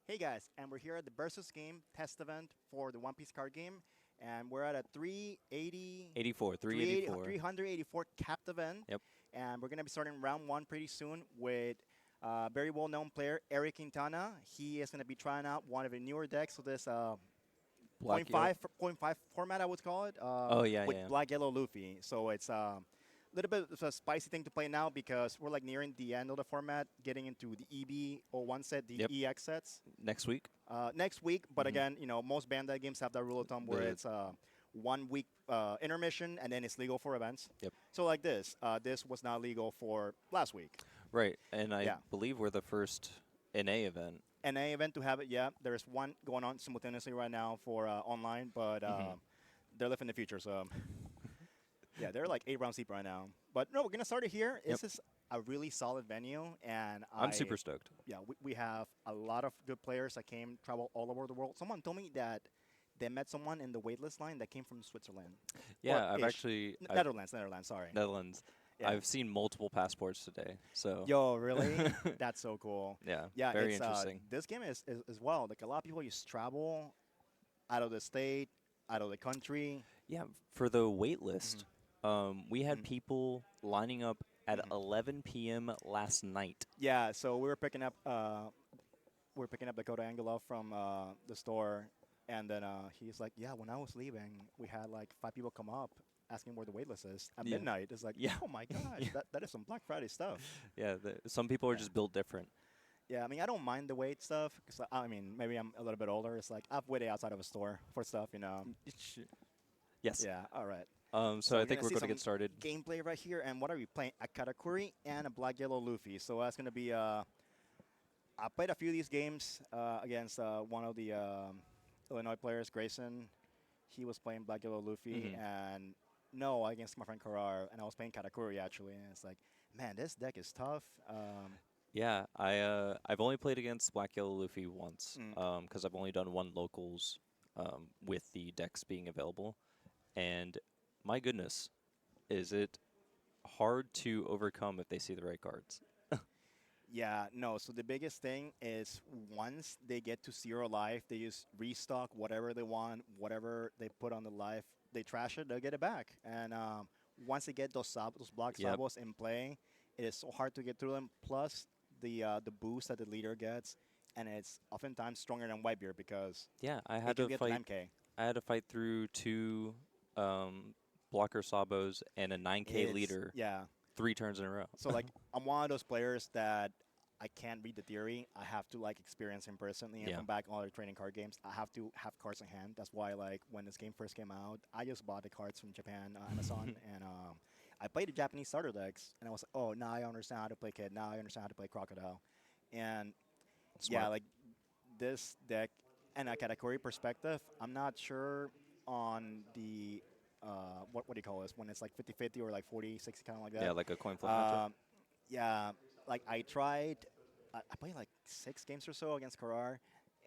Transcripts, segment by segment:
Hey guys, and we're here at the Versus game test event for the One Piece card game, and we're at a 380, 84, 380, 384. 384 capped event, Yep. and we're gonna be starting round one pretty soon with a very well-known player Eric Quintana. He is gonna be trying out one of the newer decks of this Black Yellow. point 5 format, I would call it, Oh yeah, with yeah. Black Yellow Luffy. So it's a little bit of a spicy thing to play now because we're like nearing the end of the format, getting into the EB or one set, the Yep. EX sets Next week. next week. But Mhm. again, most Bandai games have that rule of thumb where The it's 1 week intermission and then it's legal for events. Yep. So like this was not legal for last week. Right, and I Yeah. believe we're the first NA event. NA event to have it, yeah. There's one going on simultaneously right now for online, but Mhm. they're living the future. So yeah, they're like 8 rounds deep right now. But no, we're gonna start it here. Yep. This is a really solid venue, and I'm super stoked. yeah, we have a lot of good players that came travel all over the world. Someone told me that they met someone in the waitlist line that came from Switzerland. Yeah, Or I've ish. actually Netherlands, sorry. Netherlands. Yeah. I've seen multiple passports today. So Yo, really? That's so cool. yeah, Yeah, very it's interesting. this game is as well. Like a lot of people just travel out of the state, out of the country. Yeah, for the wait list, we had Mhm. people lining up at Mhm. 11 p.m. last night. Yeah, so we were picking up Dakota Angela from the store, and then he's like, "Yeah, when I was leaving, we had like 5 people come up asking where the waitlist is at Yeah. midnight." It's like, Yeah. oh my gosh, Yeah. that is some Black Friday stuff. Yeah, some people are Yeah. just built different. Yeah, I mean, I don't mind the wait stuff because I mean, maybe I'm a little bit older. It's like I've waited outside of a store for stuff. Yes. Yeah, all right. So I think we're see going to some get started. gameplay right here, and what are we playing? A Katakuri and a Black Yellow Luffy. So that's gonna be I played a few of these games against one of the Illinois players, Grayson. He was playing Black Yellow Luffy, Mhm. and no, against my friend Karar, and I was playing Katakuri actually. And it's like, man, this deck is tough. Yeah, I've only played against Black Yellow Luffy once, Mm, because I've only done one locals, with the decks being available, and my goodness, is it hard to overcome if they see the right cards? yeah, no. So the biggest thing is once they get to 0 life, they just restock whatever they want, whatever they put on the life, they trash it, they'll get it back. And once they get those block Yep. sabos in play, it is so hard to get through them. Plus the boost that the leader gets, and it's oftentimes stronger than Whitebeard because Yeah, it can get an MK. I had to fight through two, blocker sabos and a 9K It's leader yeah. 3 turns in a row. So like I'm one of those players that I can't read the theory. I have to like experience him personally. And Yeah. from back in all the training card games, I have to have cards in hand. That's why like when this game first came out, I just bought the cards from Japan, Amazon, and I played the Japanese starter decks, and I was like, oh, now I understand how to play Kid. Now I understand how to play Crocodile, and yeah, Smart. like this deck and a category perspective, I'm not sure on the what do you call this when it's like 50-50 or like 40-60 kind of like Yeah, that. like a coin flip matchup. Yeah, like I tried. I played like 6 games or so against Karar,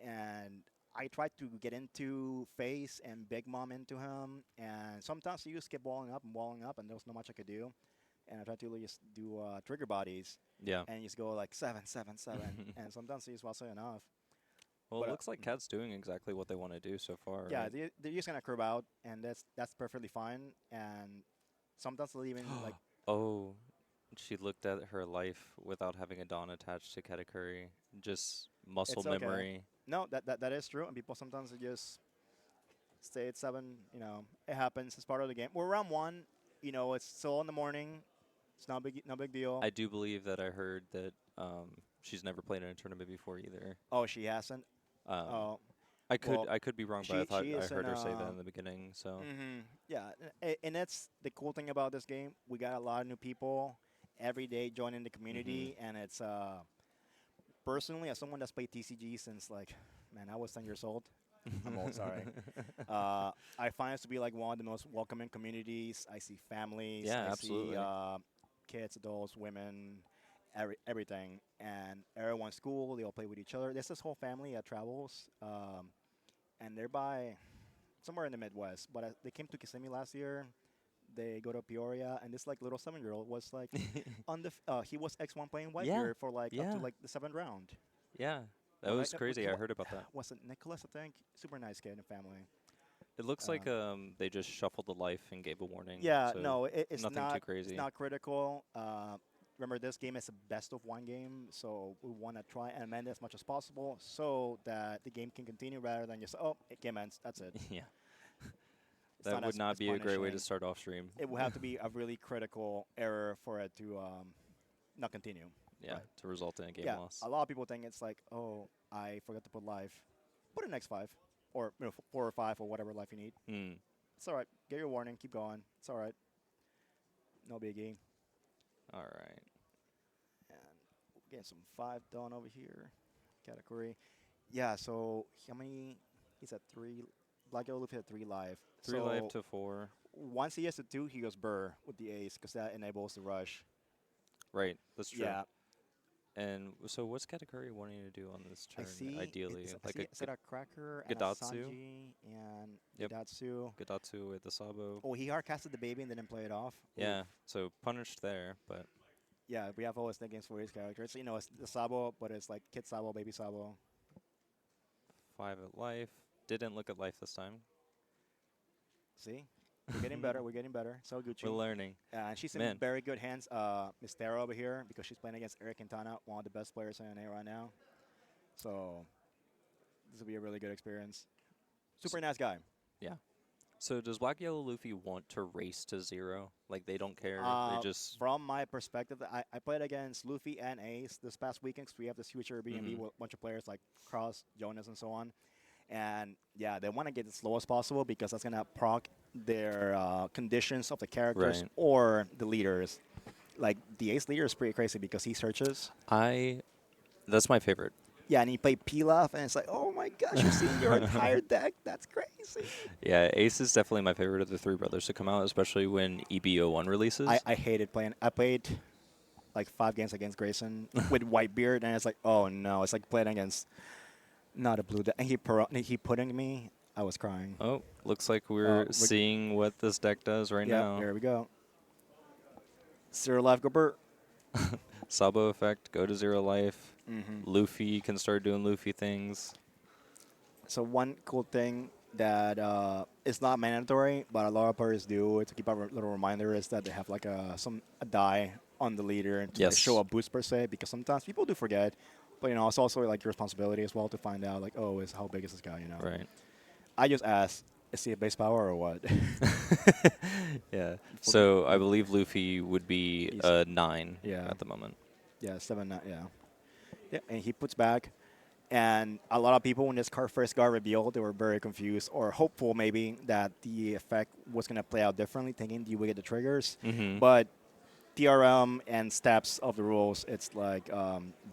and I tried to get into face and Big Mom into him, and sometimes you just kept walling up, and there was not much I could do. And I tried to just do trigger bodies Yeah. and just go like 7-7-7, and sometimes it just wasn't enough. Well, But it looks like Cat's doing exactly what they want to do so far, yeah, right? they're just gonna curve out, and that's perfectly fine. And sometimes they'll even like Oh, she looked at her life without having a Dawn attached to Katakuri. Just muscle it's okay. memory. No, that is true, and people sometimes they just stay at 7. It happens. It's part of the game. We're round one. It's still in the morning. It's no big deal. I do believe that I heard that, she's never played in a tournament before either. Oh, she hasn't. Um, Oh, well, I could be wrong, but I thought she I is in. heard her say that in the beginning. So Yeah, and that's the cool thing about this game. We got a lot of new people every day joining the community, and it's personally as someone that's played TCG since like, man, I was 10 years old. I'm old, sorry. I find it to be like one of the most welcoming communities. I see families. Yeah, I absolutely. see kids, adults, women, everything, and everyone's cool. They all play with each other. There's this whole family that travels, and they're by somewhere in the Midwest. But they came to Kissimmee last year. They go to Peoria, and this like little 7-year-old was like on the he was X1 playing Yeah, Whitebeard for like up yeah, to like the 7th round. yeah. That was crazy. I heard about that. Was it Nicholas? I think super nice kid in the family. It looks like they just shuffled the life and gave a warning. Yeah, So no, it's nothing too not. It's crazy. not critical. Remember, this game is a best of one game, so we want to try and amend it as much as possible so that the game can continue rather than just it game ends. That's it. Yeah. It's That not would as, not as be a great way to punishing. start off stream. It would have to be a really critical error for it to not continue. Yeah, Right. to result in a game Yeah, loss. a lot of people think it's like, oh, I forgot to put life. Put an X5 or 4 or 5 or whatever life you need. Hmm. It's all right. Get your warning. Keep going. It's all right. No biggie. All right. And getting some 5 done over here. Katakuri. Yeah, so how many? He's at 3. Black Yellow Luffy at 3 life. 3 so life to 4. once he gets to 2, he goes burr with the ace because that enables the rush. Right. That's true. Yeah. And so what's Katakuri wanting to do on this I turn, see. ideally? I see, is it a cracker and a Gadatsu? Sanji and Yep. Gadatsu? Gadatsu with the Sabo. Oh, he hard casted the baby and didn't play it off. Yeah, Oof. so punished there, but Yeah, we have always nicknames for his characters. You know, it's the Sabo, but it's like Kid Sabo, Baby Sabo. 5 at life. Didn't look at life this time. See? We're getting better. We're getting better. So Gucci. We're learning. And she's in Man. very good hands. Miss Tara over here because she's playing against Eric Quintana, one of the best players in NA right now. So this will be a really good experience. Super nice guy. Yeah. So does Black Yellow Luffy want to race to 0? Like they don't care. They just From my perspective, I played against Luffy and Ace this past weekend. 'Cause we have this huge Airbnb with a bunch of players like Cross, Jonas, and so on. And yeah, they want to get it as slow as possible because that's gonna proc their conditions of the characters Right. or the leaders. Like the Ace leader is pretty crazy because he searches. that's my favorite. Yeah, and he played Pilaf, and it's like, oh my gosh, you're seeing your entire deck. That's crazy. Yeah, Ace is definitely my favorite of the 3 brothers to come out, especially when EBO1 releases. I hated playing. I played like 5 games against Grayson with Whitebeard, and it's like, oh no, it's like playing against not a blue deck. And he putting me. I was crying. Oh, looks like we're seeing what this deck does right Yeah, now. there we go. 0 life, go Bert. Sabo effect, go to 0 life. Mm-hmm. Luffy can start doing Luffy things. So one cool thing that is not mandatory, but a lot of players do to keep a little reminder is that they have like a die on the leader to like, Yes. show a boost per se, because sometimes people do forget. But you know, it's also like your responsibility as well to find out like, oh, how big is this guy? You know. Right. I just asked, is he a base power or what? Yeah. So I believe Luffy would be He's- a 9 Yeah. at the moment. Yeah, 7, yeah. Yeah, and he puts back. And a lot of people, when this card first got revealed, they were very confused or hopeful maybe that the effect was going to play out differently, thinking you would get the triggers. Mm-hmm. But TRM and steps of the rules, it's like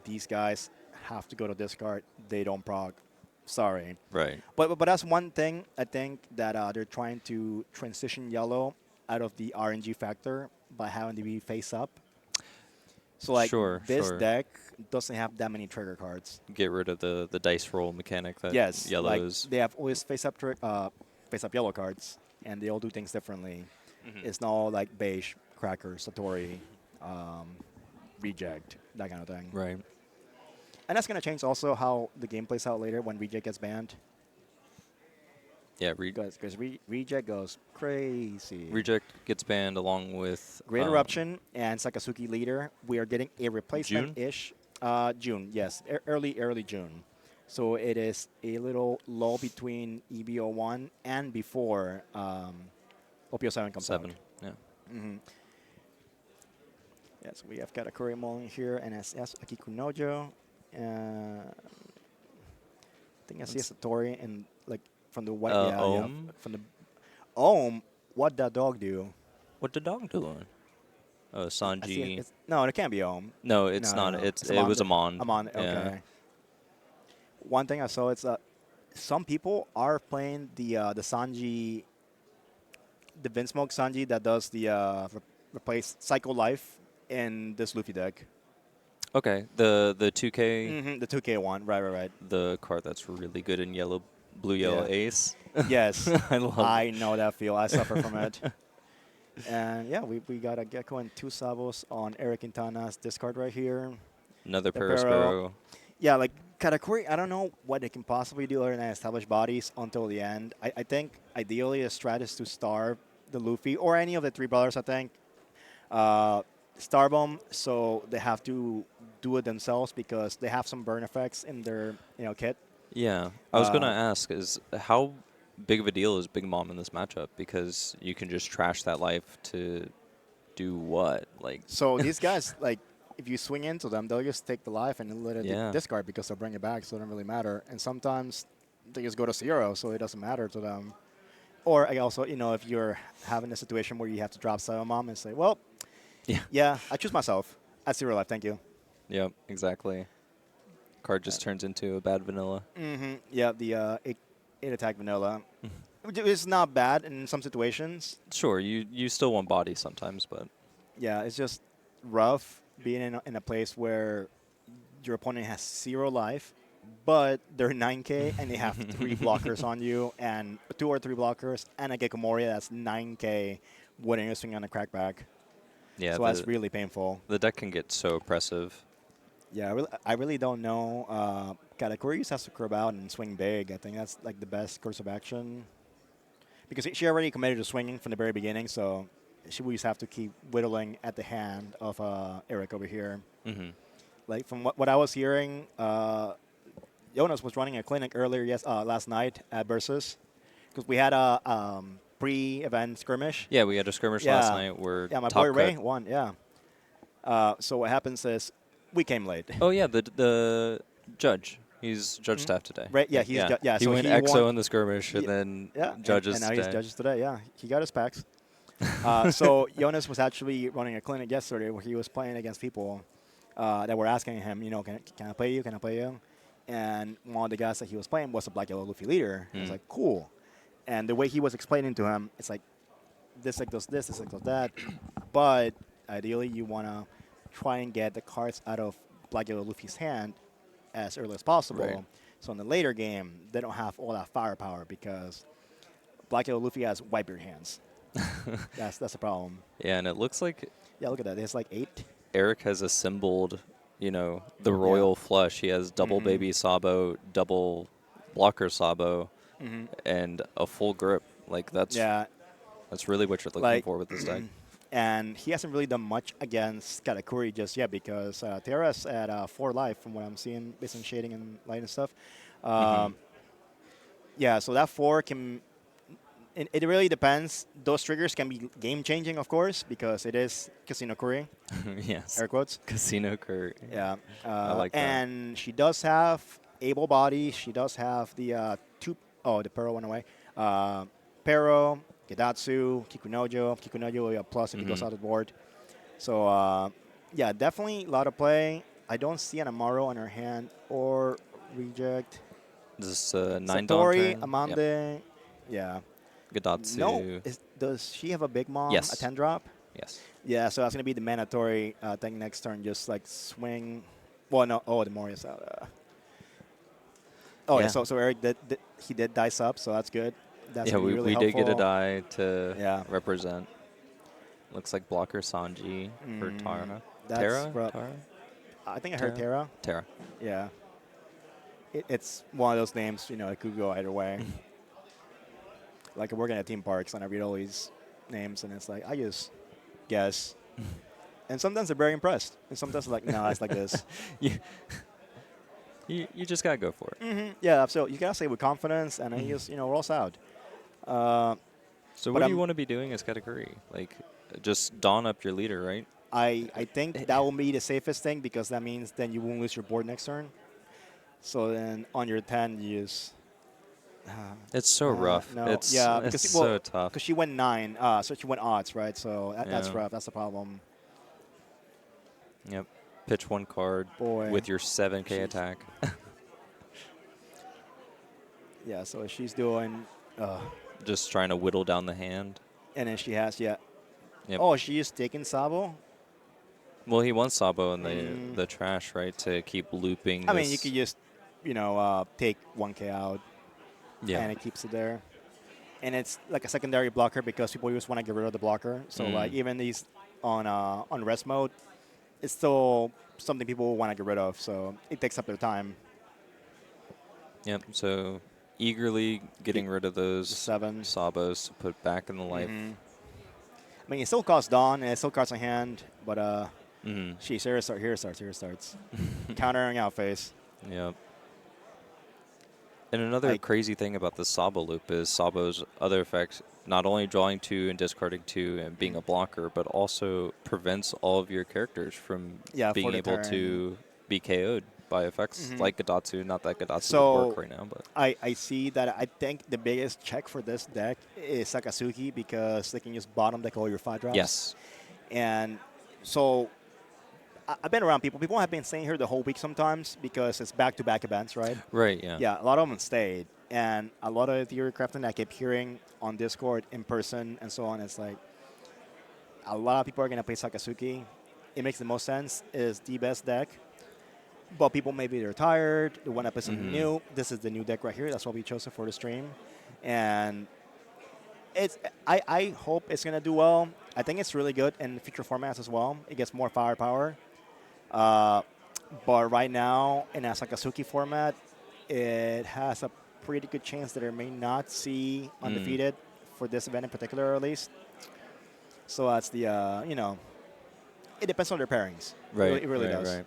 these guys have to go to discard. They don't proc. Sorry. Right. But that's one thing I think that they're trying to transition yellow out of the RNG factor by having to be face up. So like this Sure. deck doesn't have that many trigger cards. Get rid of the dice roll mechanic that Yes, yellows. like they have always face up yellow cards, and they all do things differently. Mhm. It's not all like beige, cracker, Satori, reject, that kind of thing. Right. And that's gonna change also how the game plays out later when reject gets banned. Yeah. Because reject goes crazy. Reject gets banned along with Great Eruption and Sakasuki Leader. We are getting a replacement-ish. June, yes. Early June. So it is a little lull between EBO1 and before OPO7 comes out. 7. Yeah. Mm-hmm. Yes, we have Katakuri Mulling here, NSS Akikunojo. I think I see a Satori and like from the white Ohm? from the Ohm. What that dog do? What the dog doing? Oh, I see Sanji. no, it can't be Ohm. No, it's No, not. no. It was Amon. Amon, okay. Yeah. One thing I saw is some people are playing the Sanji, the Vinsmoke Sanji that does the replace Cycle Life in this Luffy deck. Okay. The 2K, Mm-hmm, the 2K one, right. the card that's really good in blue yellow Yeah. ace. Yes, I love I know that feel. I suffer from it. And yeah, we got a Gecko and 2 Sabos on Eric Quintana's discard right here. Another the Pero. Perispero. Yeah, like Katakuri, I don't know what they can possibly do other than establish bodies until the end. I think ideally a strat is to starve the Luffy or any of the three brothers. I think starve them so they have to do it themselves because they have some burn effects in their kit. Yeah, I was gonna Uh, ask is how big of a deal is Big Mom in this matchup because you can just trash that life to do what? Like, so these guys, like, if you swing into them, they'll just take the life and let it yeah, discard because they'll bring it back, so it doesn't really matter. And sometimes they just go to zero, so it doesn't matter to them. Or I also, if you're having a situation where you have to drop Seven Mom and say, well, yeah, yeah, I choose myself. At zero life, thank you. yep, exactly. Card just turns into a bad vanilla. Yeah, the eight attack vanilla. Which is not bad in some situations. Sure, you still want body sometimes, but Yeah, it's just rough being in a place where your opponent has zero life, but they're 9K and they have three blockers on you, and two or three blockers, and a Gekomoria that's 9K when you're swinging on a crackback. yeah, So that's really painful. the deck can get so oppressive. Yeah, I really don't know. Katakuri just has to curve out and swing big. I think that's like the best course of action because she already committed to swinging from the very beginning, so she will just have to keep whittling at the hand of Eric over here. Hmm. Like from what I was hearing, Jonas was running a clinic earlier last night at Versus because we had a pre-event skirmish. Yeah, we had a skirmish last Yeah, night where yeah, my Top boy Cut. Ray won. Yeah. So what happens is we came late. Oh yeah, the judge. He's judge staff today. Right? Yeah, he's yeah. He So went he won. EXO in the skirmish and Ye- then Yeah, judges and now he's today. judges today. Yeah, he got his packs. So Jonas was actually running a clinic yesterday where he was playing against people that were asking him, can I play you? Can I play you? And one of the guys that he was playing was a Black Yellow Luffy leader. He was like, cool. And the way he was explaining to him, it's like this like does this like does that. But ideally, you want to try and get the cards out of Black Yellow Luffy's hand as early as possible. Right. So in the later game, they don't have all that firepower because Black Yellow Luffy has wipe your hands. That's a problem. Yeah, and it looks like Yeah, look at that. There's like 8. Eric has assembled, the royal flush. He has double baby Sabo, double blocker Sabo, and a full grip. Like Yeah, that's really what you're looking like, for with this deck. and he hasn't really done much against Katakuri just yet because Terra's at 4 life from what I'm seeing based on shading and light and stuff. Yeah, so that 4 can. It really depends. Those triggers can be game changing, of course, because it is Casino Curry, Yes. air quotes. Casino Kurt. Yeah, I like that. and she does have able body. She does have the two oh the Pero went away. Pero, Gedatsu, Kikunojo. Kikunojo will be a plus if he goes out of the board. So yeah, definitely a lot of play. I don't see an Amaro on her hand or reject. This 9 Dawn Satori, turn. Amande, yeah. Gadatsu. No, does she have a big mom? Yes. A 10 drop? Yes. Yeah, so that's gonna be the mandatory thing next turn. Just like swing. Well, no. Oh, the Moria's out. Oh yeah. Yeah. So Eric he did dice up, so that's good. That's Yeah, gonna be really we did get a helpful. die to Yeah. represent. Looks like blocker Sanji for Tara. That's Tara? rough. Tara? I think I heard Terra? Terra. Tara. Yeah. It's one of those names. It could go either way. Like working at theme parks, and I read all these names, and it's like I just guess. And sometimes they're very impressed, and sometimes they're like, no, it's like this. you, you just gotta go for it. Yeah, absolutely. You gotta say it with confidence, and then you just rolls out. So But what do you I'm- want to be doing as Katakuri? Like, just dawn up your leader, right? I think that will be the safest thing because that means then you won't lose your board next turn. So then on your 10, you just. It's so rough. No, It's yeah, it's because so tough. because she went 9, so she went odds, right? So that's Yeah. rough. That's the problem. Yep. Pitch one card Boy. with your 7K Jeez. attack. Yeah, so she's doing, Just trying to whittle down the hand. and then she has Yep. Oh, she's taking Sabo. Well, he wants Sabo in the trash, right, to keep looping. I mean, you this- could just take 1K out, Yeah. and it keeps it there. And it's like a secondary blocker because people just want to get rid of the blocker. So like even these on rest mode, it's still something people want to get rid of. So it takes up their time. Yep. So eagerly getting rid of those The 7. Sabos to put back in the life. I mean, it still costs Dawn, and it still costs a hand, but Mm-hmm. here it starts. Countering out face. Yep. And another Like, crazy thing about the Sabo loop is Sabo's other effects, not only drawing 2 and discarding 2 and being a blocker, but also prevents all of your characters from yeah, for being the able turn. to be KO'd by effects like Gadatsu. Not that Gadatsu would So work right now, but I see that I think the biggest check for this deck is Sakasuki because they can just bottom deck all your 5 drops. yes. And so I've been around people. People have been staying here the whole week sometimes because it's back-to-back events, right? Right, yeah. Yeah, a lot of them stayed. And a lot of theory crafting I kept hearing on Discord, in person, and so on, it's like a lot of people are going to play Sakasuki. It makes the most sense. It's the best deck. But people maybe they're tired. They want to play something new. This is the new deck right here. That's why we chose it for the stream. And I hope it's going to do well. I think it's really good in future formats as well. It gets more firepower. But right now, in a Sakasuki format, it has a pretty good chance that it may not see undefeated for this event in particular, at least. So that's the, it depends on their pairings. Right, It really right, does. right.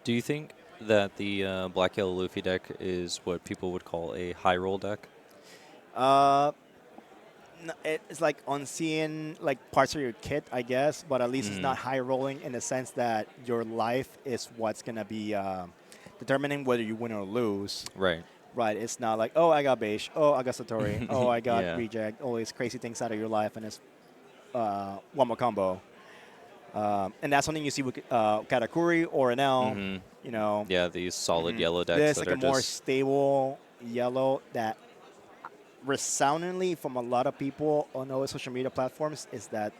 Do you think that the Black Yellow Luffy deck is what people would call a high roll deck? It's like on seeing like parts of your kit, I guess, but at least it's not high rolling in the sense that your life is what's gonna be determining whether you win or lose. Right. Right. It's not like, oh, I got Beish, oh, I got Satori, oh, I got Yeah. Reject, all these crazy things out of your life, and it's one more combo. And that's something you see with Katakuri or an L. You know, Yeah, these solid yellow decks there's that like are a more just stable yellow that resoundingly from a lot of people on all social media platforms is that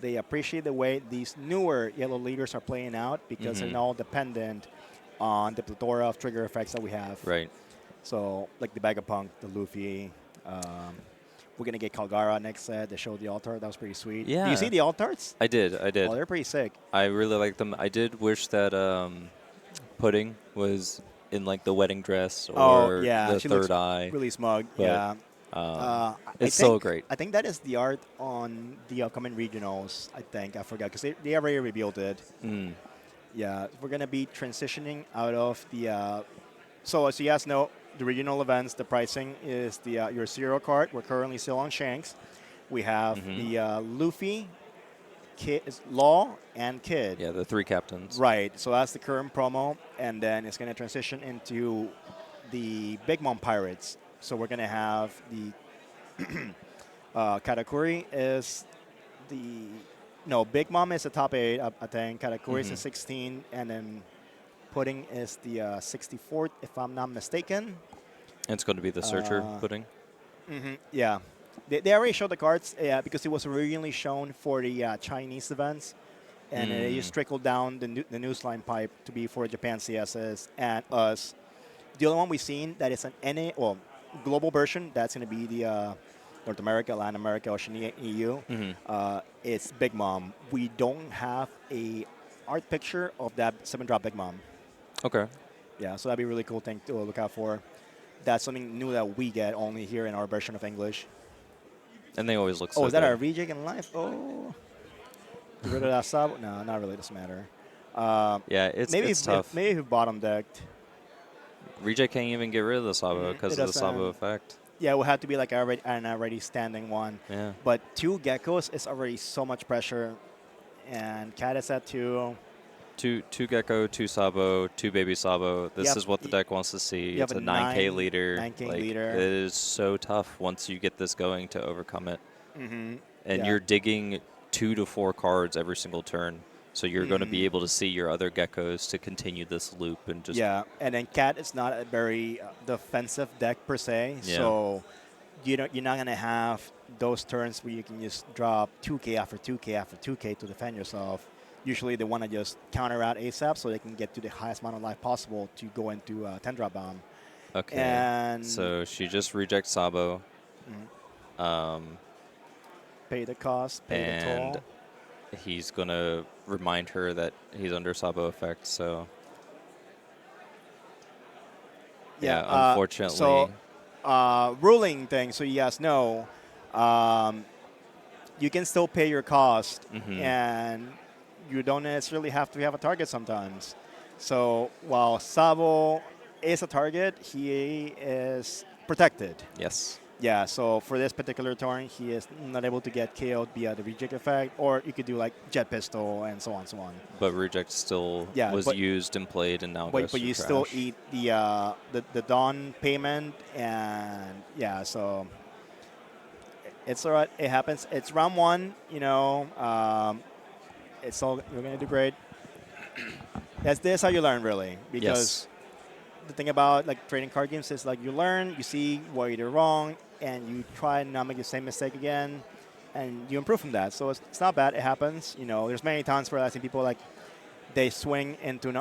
they appreciate the way these newer yellow leaders are playing out because they're not all dependent on the plethora of trigger effects that we have. right. So, like the Vegapunk, the Luffy. We're going to get Kalgara next set. They showed the altar. That was pretty sweet. Yeah. Do you see the altars? I did. Oh, they're pretty sick. I really like them. I did wish that Pudding was in like the wedding dress Oh, or yeah. the She looks third eye. really smug. but, Yeah. Um, I it's so think- great. I think that is the art on the upcoming regionals. I think. I forgot because they already revealed it. Yeah. We're going to be transitioning out of the. So, as you guys know, the regional events, the pricing is the your zero card. We're currently still on Shanks. We have the Luffy, Kid, Law, and Kid. Yeah, the 3 captains. Right. So that's the current promo, and then it's going to transition into the Big Mom Pirates. So we're going to have the Katakuri is the Big Mom is the top 8. I think Katakuri is the 16, and then Pudding is the 64th, if I'm not mistaken. It's going to be the Searcher Pudding. Yeah. They already showed the cards because it was originally shown for the Chinese events, and it just trickled down the news line pipe to be for Japan CSS and us. The only one we've seen that is an global version, that's going to be the North America, Latin America, Oceania, EU. It's Big Mom. We don't have a art picture of that 7-drop Big Mom. Okay. Yeah, so that'd be a really cool thing to look out for. That's something new that we get only here in our version of English. And they always look so is that good. our reject in life? Oh. Get rid of that sub? No, not really. Doesn't matter. Yeah, it's tough. Maybe if bottom decked. Reject can't even get rid of the Sabo because It of the Sabo doesn't. effect. Yeah, it would have to be like an already standing one. Yeah. But 2 geckos is already so much pressure. And Cat is at 2. Two Gecko, 2 Sabo, 2 Baby Sabo. This Yep. is what the deck wants to see. You It's have a a 9K 9K leader. 9K like, leader. It is so tough once you get this going to overcome it. And Yeah. you're digging 2 to 4 cards every single turn. So you're going to be able to see your other geckos to continue this loop and just Yeah, and then Cat is not a very defensive deck per se. Yeah. So you're not going to have those turns where you can just drop 2K after 2K after 2K to defend yourself. Usually they want to just counter out ASAP so they can get to the highest amount of life possible to go into 10-drop bomb. Okay. And So she just rejects Sabo. pay the cost, pay the And toll. he's going to remind her that he's under Sabo effect. So Yeah, So, unfortunately. ruling thing. So you guys know, um, you can still pay your cost, Hmm. and you don't necessarily have to have a target sometimes. So while Sabo is a target, he is protected. Yes. Yeah, so for this particular turn, he is not able to get KO'd via the reject effect, or you could do like Jet Pistol and so on, so on. But reject still Yeah, was used and played and now goes but to you still trash. eat the Dawn payment, and yeah, so it's alright. It happens. It's round one, it's all you're gonna do great. That's how you learn really, because Yes. the thing about like trading card games is like you learn, you see what you did wrong, and you try and not make the same mistake again, and you improve from that. So it's not bad. It happens. There's many times where I see people like they swing into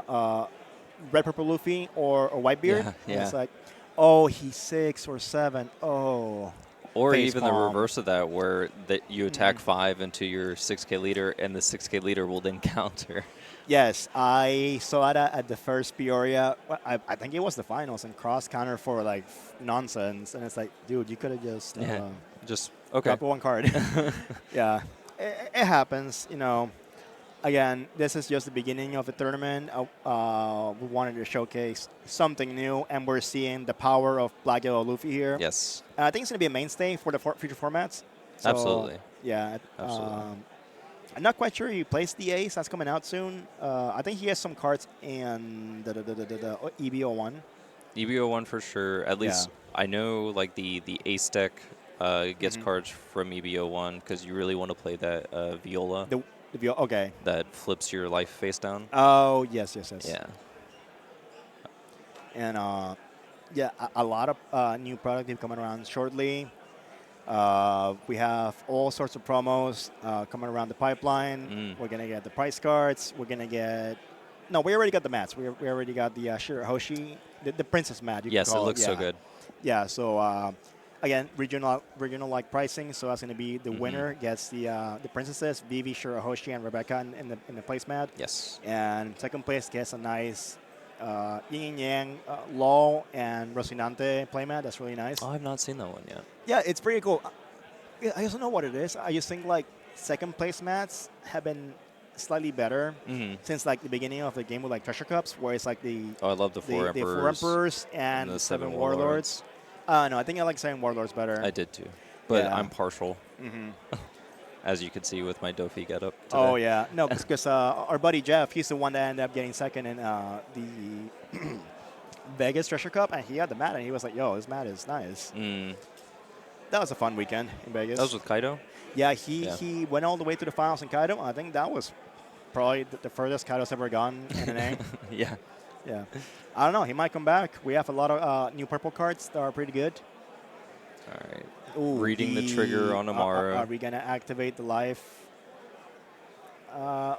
red purple Luffy or Whitebeard, Yeah, and yeah. it's like, oh, he's 6 or 7. Oh, Or face even the palm. reverse of that, where that you Mhm. attack 5 into your 6K leader, and the 6K leader will then counter. Yes, I saw that at the first Peoria. I think it was the finals and cross counter for like nonsense, and it's like, dude, you could have just Yeah, just okay. dropped one card. Yeah, it happens. Again, this is just the beginning of the tournament. We wanted to showcase something new, and we're seeing the power of Black Yellow Luffy here. Yes, And I think it's going to be a mainstay for the future formats. So, absolutely, yeah, absolutely. I'm not quite sure he plays the Ace. That's coming out soon. I think he has some cards in the EBO1. EBO1 for sure. At Yeah. least I know like the ace deck gets Hmm. cards from EBO1 because you really want to play that Viola The, okay. that flips your life face down. Oh, yes, yes, yes. Yeah. And yeah, a lot of new product will be coming around shortly. We have all sorts of promos coming around the pipeline. Mm. We're gonna get the price cards. We're gonna get. No, we already got the mats. We already got the Shirahoshi, the princess mat. You could Yes, it call it. looks so Yeah, good. yeah. So again, regional like pricing. So that's gonna be the Hmm. winner gets the princesses, Vivi, Shirahoshi, and Rebecca in the placemat, Yes. and second place gets a nice Yin and Yang, Law, and Rocinante playmat. That's really nice. Oh, I've not seen that one yet. Yeah, it's pretty cool. Yeah, I don't know what it is. I just think like second place mats have been slightly better Hmm. since like the beginning of the game with like treasure cups, where it's like Oh, I love the four the four emperors emperors and and the the seven seven warlords. warlords. No, I think I like seven warlords better. I did too, but Yeah. I'm partial, Hmm. as you can see with my Dofi getup today. Oh yeah, no, because our buddy Jeff, he's the one that ended up getting second in the Vegas treasure cup, and he had the mat, and he was like, "Yo, this mat is nice." Mm. That was a fun weekend in That was Vegas. with Kaido. Yeah, Yeah. he went all the way to the finals in Kaido. I think that was probably the furthest Kaido's ever gone in an A. Yeah. Yeah. I don't know. He might come back. We have a lot of new purple cards that are pretty good. All right. Ooh, Reading the trigger on are Amaru. we going to activate the life?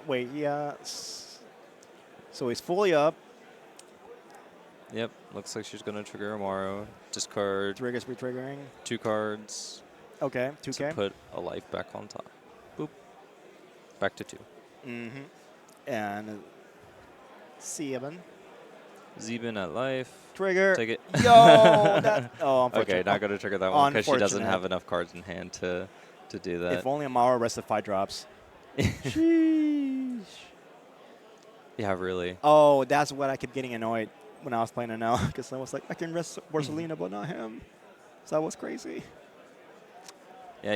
Wait, yeah. So he's fully up. Yep. Looks like she's gonna trigger Amaru. Discard Triggers re-triggering. 2 cards Okay, to 2K. put a life back on top. Boop. Back to 2. Mm-hmm. And Seven. Zeben at life. Trigger. Take it. Yo! That, oh, Okay, unfortunate. not gonna trigger that one because she doesn't Unfortunate. have enough cards in hand to do that. If only Amaro rested 5 drops. Sheesh. Yeah, really. Oh, that's what I kept getting annoyed when I was playing it now, because I was like, I can rest Borsalina, but not him. So that was crazy. Yeah,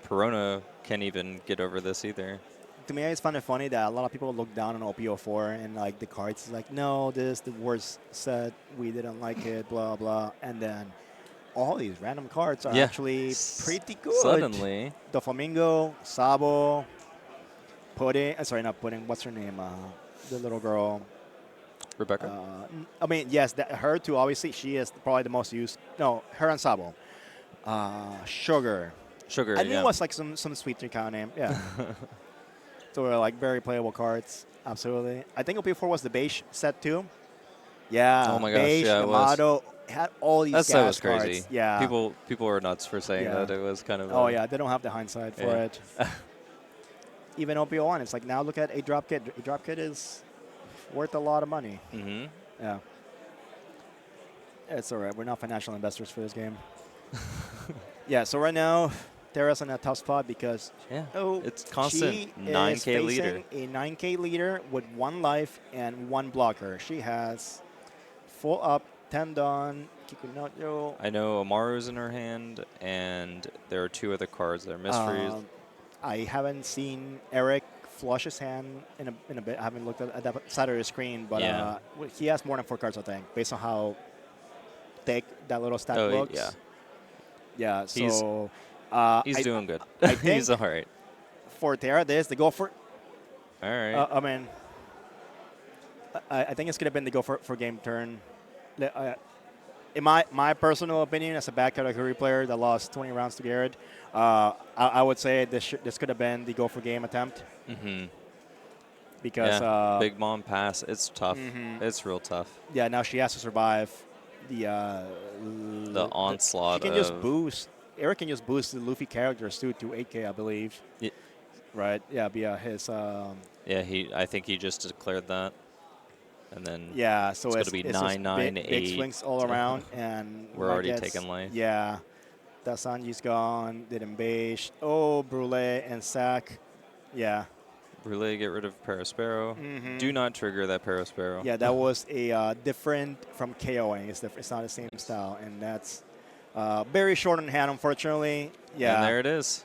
Perona can't even get over this either. To me, I just found it funny that a lot of people look down on OPO4 and like the cards is like, no, this is the worst set. We didn't like it, blah, blah. And then all these random cards are Yeah. actually pretty good. Suddenly. The Flamingo, Sabo, Pudding. Sorry, not Pudding. What's her name? The little girl. Rebecca? I mean, yes, her too. Obviously, she is probably the most used. No, her and Sabo. Sugar. Sugar, I knew yeah. it was like some sweet kind of name. Yeah. So they're like very playable cards. Absolutely. I think OP4 was the beige set too. Yeah. Oh my gosh, beige, yeah, it was. Yamato, had all these That set was gas cards. crazy. Yeah. People are nuts for saying Yeah. that it was kind of. Oh yeah, they don't have the hindsight for Yeah. it. Even OPO1, it's like now look at a drop kit. A drop kit is worth a lot of money. Mm-hmm. Yeah. It's all right. We're not financial investors for this game. Yeah. So right now, Terra's in a tough spot because Yeah. oh, It's constant she is 9K leader. facing a 9K leader with 1 life and 1 blocker. She has full up, Tendon, Kikunojo. I know Amaru's in her hand, and there are 2 other cards that are mysteries. I haven't seen Eric flush his hand in a bit. I haven't looked at that side of the screen, but Yeah. he has more than 4 cards, I think, based on how thick that little stack Oh, looks. yeah. Yeah, He's- so He's doing good. I think He's all right. for Terra, they go for. All right. I mean, I think it's gonna been the go for game turn. In my personal opinion, as a bad Katakuri player that lost 20 rounds to Garrett, I would say this could have been the go for game attempt Mm-hmm. because Yeah. Big Mom pass. It's tough. Mhm. It's real tough. yeah, now she has to survive the The onslaught She can of just boost. Eric can just boost the Luffy characters too to 8K, I believe. Ye- Right? Yeah, via his. Yeah, I think he just declared that, and then Yeah, so It's gonna be just 9, 9, big 8. swings all around, and We're Mike already gets- taking life. Yeah, Dasanji's gone. Didn't beige. Oh, Brule and Sack. Yeah. Brule, get rid of Parasparrow. Mhm. Do not trigger that Parasparrow. Yeah, that was a different from KOing. It's not the same style, and that's very short on hand, unfortunately. Yeah. And there it is.